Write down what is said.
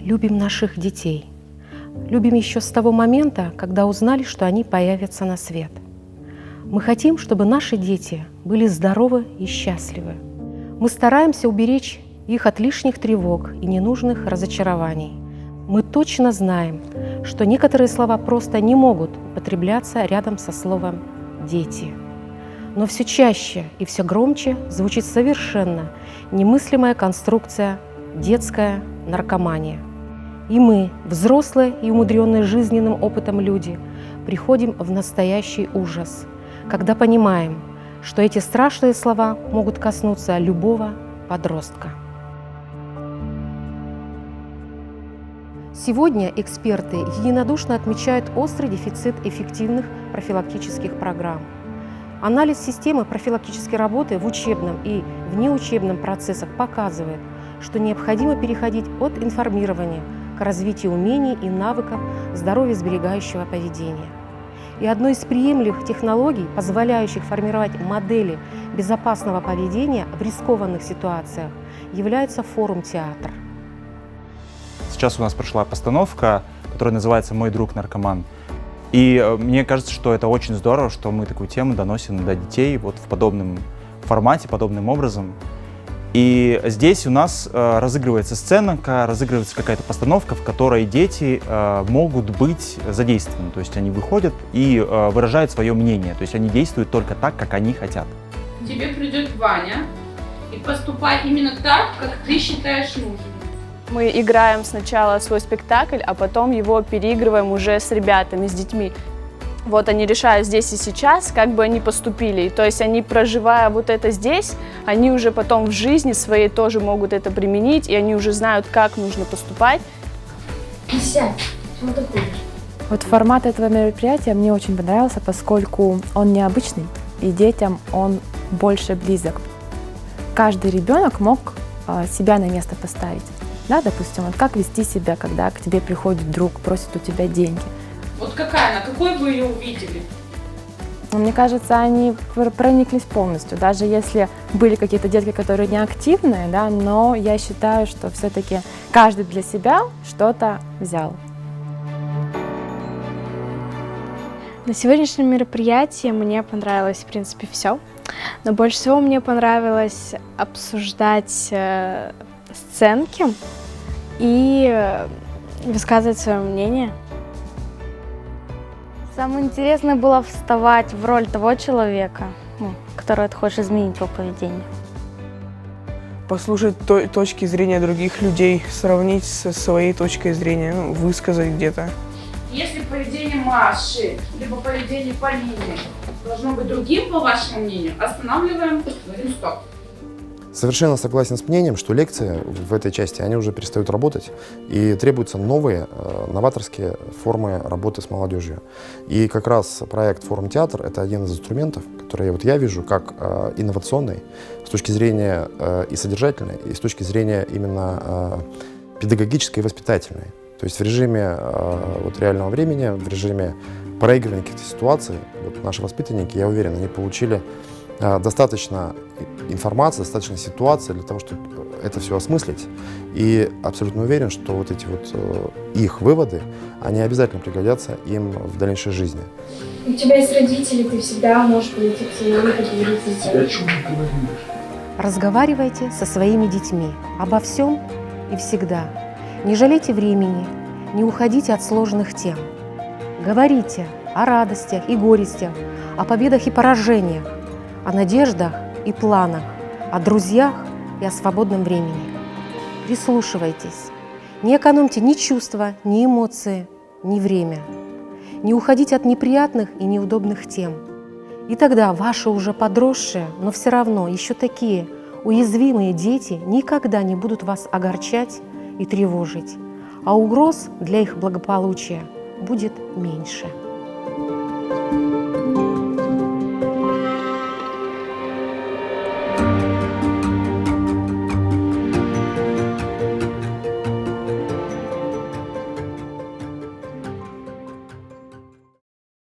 любим наших детей. Любим еще с того момента, когда узнали, что они появятся на свет. Мы хотим, чтобы наши дети были здоровы и счастливы. Мы стараемся уберечь их от лишних тревог и ненужных разочарований. Мы точно знаем, что некоторые слова просто не могут употребляться рядом со словом «дети». Но все чаще и все громче звучит совершенно немыслимая конструкция «детская наркомания». И мы, взрослые и умудренные жизненным опытом люди, приходим в настоящий ужас, когда понимаем, что эти страшные слова могут коснуться любого подростка. Сегодня эксперты единодушно отмечают острый дефицит эффективных профилактических программ. Анализ системы профилактической работы в учебном и внеучебном процессах показывает, что необходимо переходить от информирования к развитию умений и навыков здоровьесберегающего поведения. И одной из приемлемых технологий, позволяющих формировать модели безопасного поведения в рискованных ситуациях, является форум-театр. Сейчас у нас прошла постановка, которая называется «Мой друг наркоман». И мне кажется, что это очень здорово, что мы такую тему доносим до детей вот в подобном формате, подобным образом. И здесь у нас разыгрывается сцена, разыгрывается какая-то постановка, в которой дети могут быть задействованы. То есть они выходят и выражают свое мнение. То есть они действуют только так, как они хотят. Тебе придет Ваня и поступай именно так, как ты считаешь нужным. Мы играем сначала свой спектакль, а потом его переигрываем уже с ребятами, с детьми. Вот они решают здесь и сейчас, как бы они поступили. И то есть они, проживая вот это здесь, они уже потом в жизни своей тоже могут это применить, и они уже знают, как нужно поступать. Сядь, чему ты ходишь? Вот формат этого мероприятия мне очень понравился, поскольку он необычный, и детям он больше близок. Каждый ребенок мог себя на место поставить. Да, допустим, вот как вести себя, когда к тебе приходит друг, просит у тебя деньги. Вот какая она, какой вы ее увидели? Мне кажется, они прониклись полностью, даже если были какие-то детки, которые не активные, да, но я считаю, что все-таки каждый для себя что-то взял. На сегодняшнем мероприятии мне понравилось, в принципе, все. Но больше всего мне понравилось обсуждать сценки и высказывать свое мнение. Самое интересное было вставать в роль того человека, которого ты хочешь изменить его поведение. Послушать точки зрения других людей, сравнить со своей точкой зрения, высказать где-то. Если поведение Маши, либо поведение Полины должно быть другим, по вашему мнению, останавливаем, говорим стоп. Совершенно согласен с мнением, что лекции в этой части, они уже перестают работать, и требуются новые, новаторские формы работы с молодежью. И как раз проект «Форум-театр» — это один из инструментов, который я вижу как инновационный с точки зрения и содержательной, и с точки зрения именно педагогической и воспитательной. То есть в режиме реального времени, в режиме проигрывания каких-то ситуаций, наши воспитанники, я уверен, они получили достаточно информации, достаточно ситуации для того, чтобы это все осмыслить. И абсолютно уверен, что вот эти их выводы, они обязательно пригодятся им в дальнейшей жизни. У тебя есть родители, ты всегда можешь подойти к своему и поговорить с детьми. О чем ты говоришь? Разговаривайте со своими детьми обо всем и всегда. Не жалейте времени, не уходите от сложных тем. Говорите о радостях и горестях, о победах и поражениях, о надеждах и планах, о друзьях и о свободном времени. Прислушивайтесь. Не экономьте ни чувства, ни эмоции, ни время. Не уходите от неприятных и неудобных тем. И тогда ваши уже подросшие, но все равно еще такие уязвимые дети никогда не будут вас огорчать и тревожить, а угроз для их благополучия будет меньше.